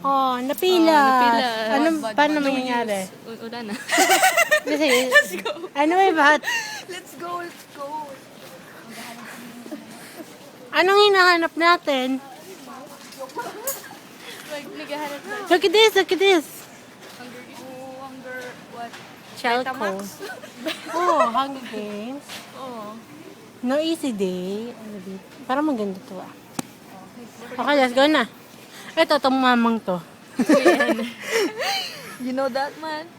Oh, napila. Paano No mangyayari? use. Wala na. Kasi, ano may bahat? Let's go. Anong hinahanap natin? Naghahanap na. Look at this, look at this. Hunger, what? Chalco. Oh, Hunger Games. Oo. No Easy Day. Ano dito? Parang maganda to ah. Okay, let's go na. Ito, itong mamang to. You know that, man?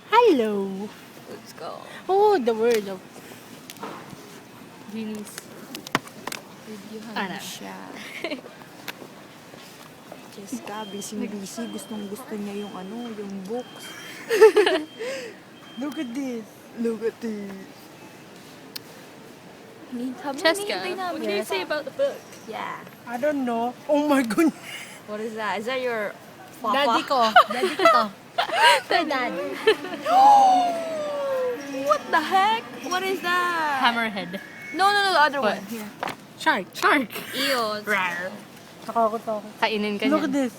Hello. Let's go. Oh, the word of... Genius. Ano siya? Jessica, busy. Gustong-gusto niya yung yung books. Look at this. Look at this. Cheska, what can you say about the book? Yeah. I don't know. Oh my goodness. What is that? Is that your papa? Daddy ko. Daddy ko to. Ito, dad. What the heck? What is that? Hammerhead. No, the other What? one. Here. Shark. Shark. Ew. Rar. Takot. Kainin ka Look at niyan. this.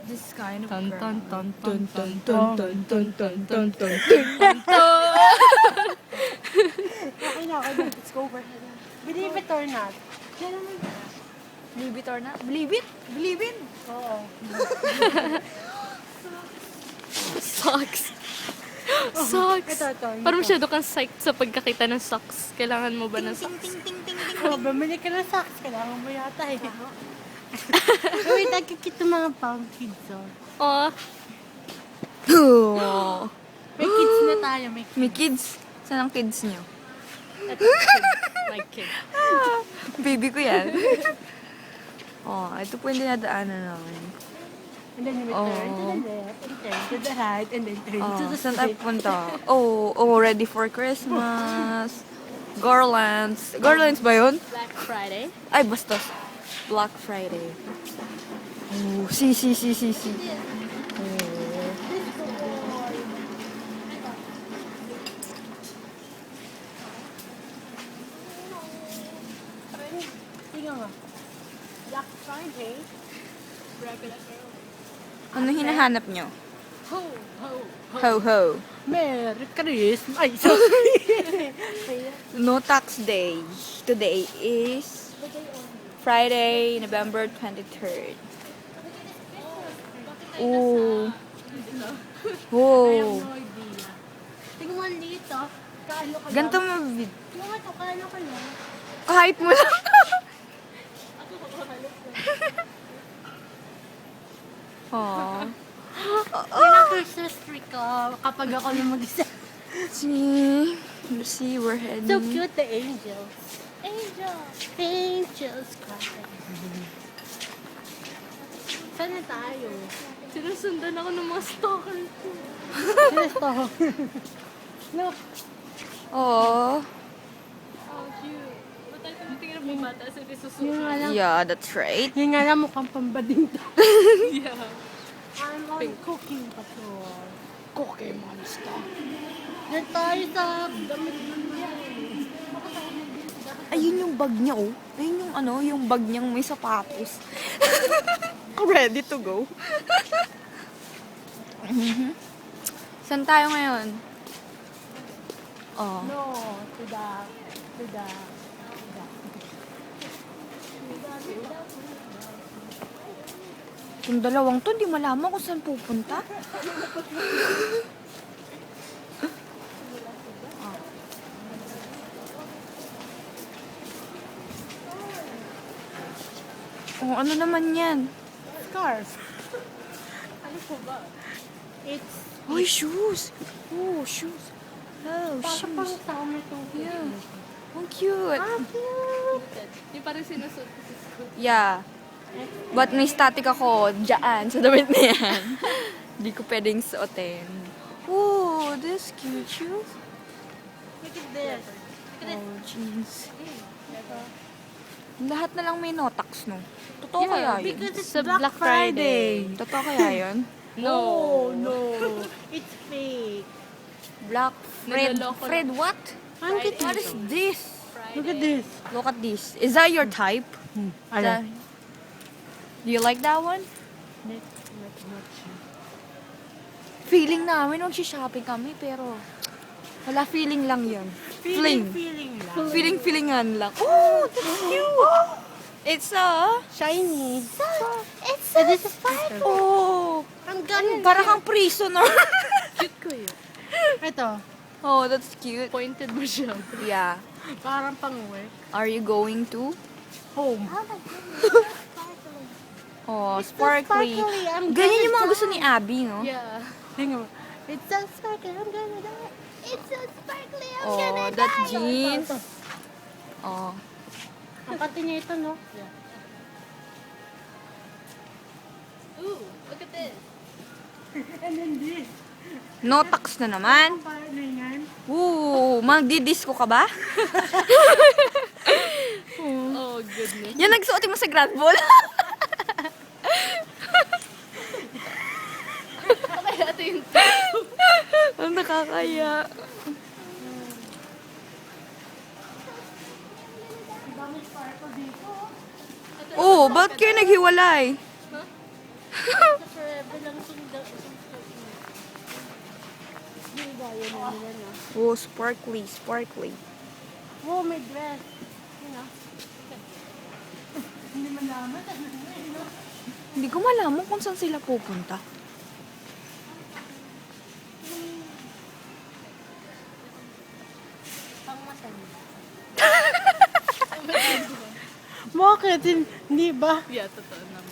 This kind of Ton, girl. ton, ton, ton, ton, ton, ton, ton, ton, ton. Okay na. Let's go over. Believe it or not. Yan naman. Believe it or not? Believe it? Believe it? Oo. Socks. Socks. Ito. Parang masyado kang psyched sa pagkakita ng socks. Kailangan mo ba ng socks? Oh, bumili ka ng socks. Kailangan mo yata eh. Wait, nagkikita mga pang kids oh. Oh. May kids na tayo. May May kids. Saan ang kids niyo? Ito, kid. My kid. Baby ko yan. Ito po yung dinadaanan namin. And then you will turn to the left, and turn to the right, and then turn to the Saan tayo straight. punta? Ready for Christmas. Garlands. Garlands ba yun? Black Friday. Ay, basta. Black Friday. Oh, see. Tingnan mo. Black Friday. Ano hinahanap nyo? Ho, ho, ho. Ho, ho. Merry Christmas. Ay, sorry. No tax day. Today is Friday, November 23rd. Ooh. Oh. Tingnan mo dito. Kaano ka Ganito lang? mo. Tingnan mo ito, kaano ka lang? Kahit mo lang. Aww. Yan ang Christmas tree ko kapag ako na mag-isa. See? See, we're heading. So cute, the angels. Angels cry. Saan na tayo? Sinusundan ako ng mga stalker ko. Sino ito? Look. Oh. Oh, cute. Ba't tayo tumitingin ng mga bata sa Yung nisusunod? nga lang, Yeah, that's right. yung nga lang mukhang pambading to. Yeah. I'm on cooking patrol. Cookie monster. Yan tayo sa damit ng yan. Ayun yung bag niya, oh. Ayun yung yung bag niyang may sapatos. Ready to go. Saan tayo ngayon? Oh. No, to the. Yung dalawang to, di malaman kung saan pupunta. Ano naman yan? Scarf. Ano po ba? It's Uy, shoes! Oh, shoes. Oh, baka pang shoes. summer to. Yeah. Ang cute. Cute. Di parang sinusunod. Yeah. But may static ako dyan sa damit na yan. Hindi ko pwedeng suotin. Oh, this cute shoes. Look at this. Oh, jeans. Lahat na lang may notax, no? Totoo kaya yun? Because it's Sa Black Black Friday. Totoo kaya yun? No. It's fake. Black Fred. Niloloko Fred what? Ang cute. What is this? Look at this. Look at this. Is that your type? Ano? Do you like that one? Not much. Feeling namin nung shopping kami, pero wala, feeling lang yun. Feeling lang. Feeling-feelingan lang. Oh, that's cute! It's Shiny. it's so sparkle. Oh, Ang ganda. para kang prisoner. Cute ko yun. Ito. Oh, that's cute. Pointed mo siya. Yeah. Parang pang-work. Are you going to? Home. Oh, sparkly. I'm Ganyan yung mga gonna gusto ni Abby, no? Yeah. Tingnan mo. It's so sparkly, I'm gonna die. It's so sparkly, I'm Oh, gonna that die. jeans. Ito. Oh. Ang kati niya ito, no? Ooh, look at this. And then this. No tax na naman. Paano na yan? Ooh, magdi-disco ka ba? Oh, goodness. Yan nagsuotin mo sa Grand Ball. Okay, ito yung Ang nakakaya. Ang dami sparkle dito. Oh, ba't kayo naghiwalay? Sa forever lang yung gaya na nila na. Oh, sparkly, sparkly. Oh, may dress. You know? Hindi malaman. Hindi ko malaman kung saan sila pupunta. Bakit? Hindi ba? Yeah, totoo naman.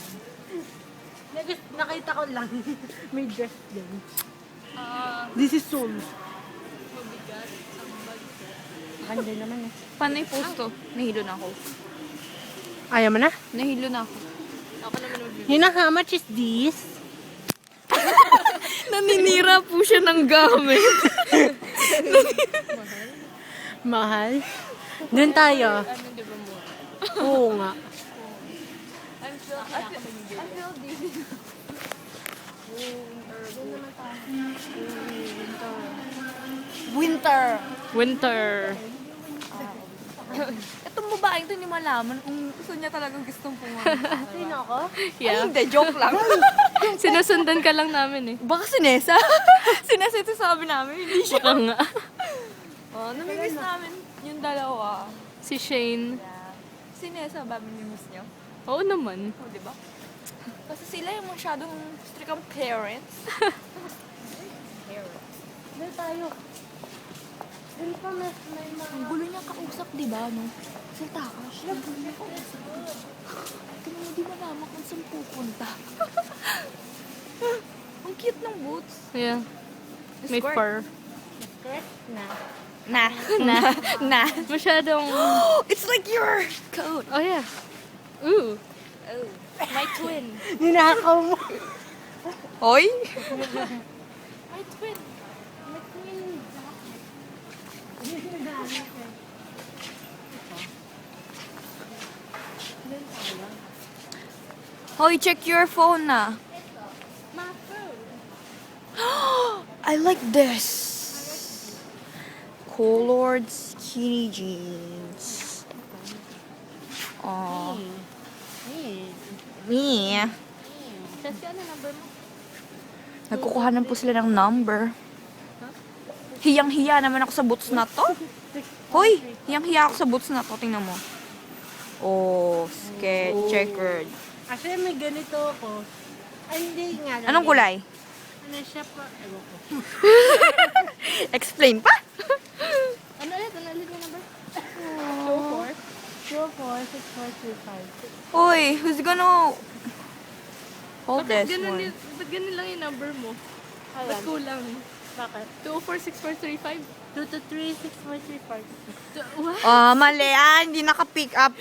Nakita ko lang. May dress din. This This is Seoul. mabigat ang bag ko. Ganda naman eh. Paano yung post to? Nahilo na ako. Ayaw mo na? Nahilo na ako. Ako naman magbibigay. You know how much is this? Naninira po siya ng gamit. Mahal? Doon tayo. Ano, di ba mo? Oo nga. Winter. Winter. Itong babaeng to hindi malaman kung gusto niya talagang gustong pumunta. Sino ako? Ay, Yeah. hindi. Joke lang. Sinusundan ka lang namin eh. Baka si Nessa. Si Nessa ito sabi namin. Hindi siya. Baka nga. Oh, namimiss namin yung dalawa. Si Shane. Yeah. Si Nessa ba namimiss niyo? Oo naman. Oh, di ba? Kasi sila yung masyadong strict ang parents. Doon tayo. Doon pa may mga... Ang gulo niya kausap, di ba, no? Salta ka. Siya, gulo niya kausap. Kaya mo di malaman kung saan pupunta. Ang cute ng boots. Yeah. May Skirt. fur. Skirt na. Na. Masyadong... It's like your coat. Oh yeah. Ooh. Oh. My twin. Ninakaw mo. Hoy? My twin. Hoy, check your phone na. My phone. I like this. Colored skinny jeans. Oh, me. Kasi ano number mo? Nagkukuhanan po sila ng number. Hiyang-hiya naman ako sa boots na to. Hoy, hiyang-hiya ako sa boots na to. Tingnan mo. Oh, checkered. Actually, may ganito ako. Ay, hindi nga. Anong kulay? Ano siya pa? Ewan ko. Explain pa. Ano ulit? Ano ulit yung number? 2464335. Hoy, who's gonna hold this one? Ba't ganun lang yung number mo? Ba't Ayan. kulang? Bakit? 2046435? 2236435. What? Oh, mali. Hindi naka-pick up.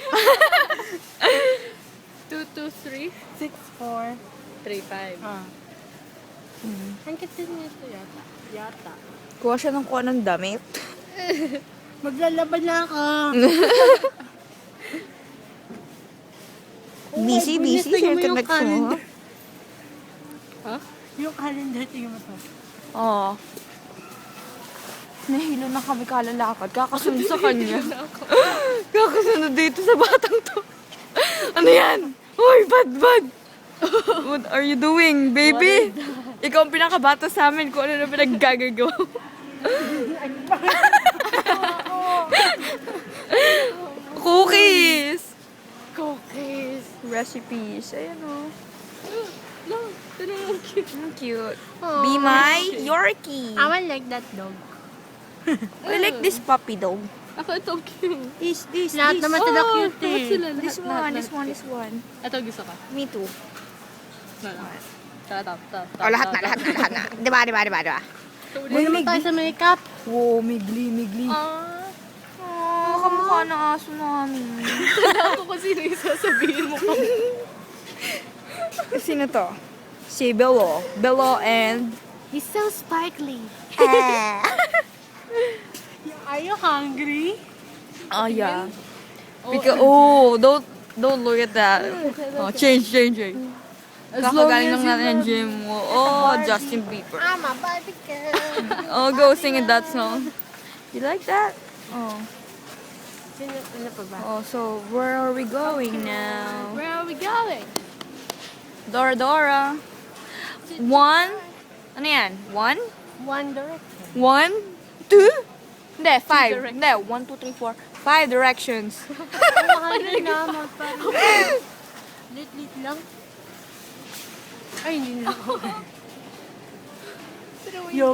223? 6435. 35. Ang kasi nito yata. Yata. Kuha siya ng kuha ng damit. Maglalaban na ako. Busy, busy. Tingnan mo Siyempre yung calendar. Ha? Yung calendar, tingnan mo to. Oo. Nahilo na kami kalalakad. Kakasunod sa kanya. Kakasunod dito sa batang to. Ano yan? Hoy, bad. What are you doing, baby? Ikaw ang pinakabata sa amin kung ano na pinaggagagawa. Cookies! Cookies. Recipes. Ayan o. Lang, ito na yung cute. Ang cute. Aw. Be my Yorkie. I want like that dog. I like this puppy dog. Ako ito cute. This. Lahat naman sila Oh, cute lahat eh. sila, This lahat, one. lahat. Ito gusto ko. Me too. Tara. Oh, lahat na. Diba? May naman tayo sa makeup. Wow, migli. Ah. Oh, kamukha ng aso namin. Kala ko kung sino yung sasabihin mo pa. Sino to? Si Bello. Bello and... He's so sparkly. Are you hungry? Oh, yeah. Oh, Because, don't look at that. Oh, change. Kakagaling lang natin yung gym mo. Oh, Justin Bieber. I'm a Barbie girl. Oh, go sing that song. You like that? Oh. Ano pa ba? Oh, so where are we going now? Where are we going? Dora. One. Ano yan? One? One Direction. 1, 2? Hindi, 5. directions. Hindi, 1, 2, 3, 4. 5 directions. Ang mahal na magparang. Lit lang. Ay, hindi na ako.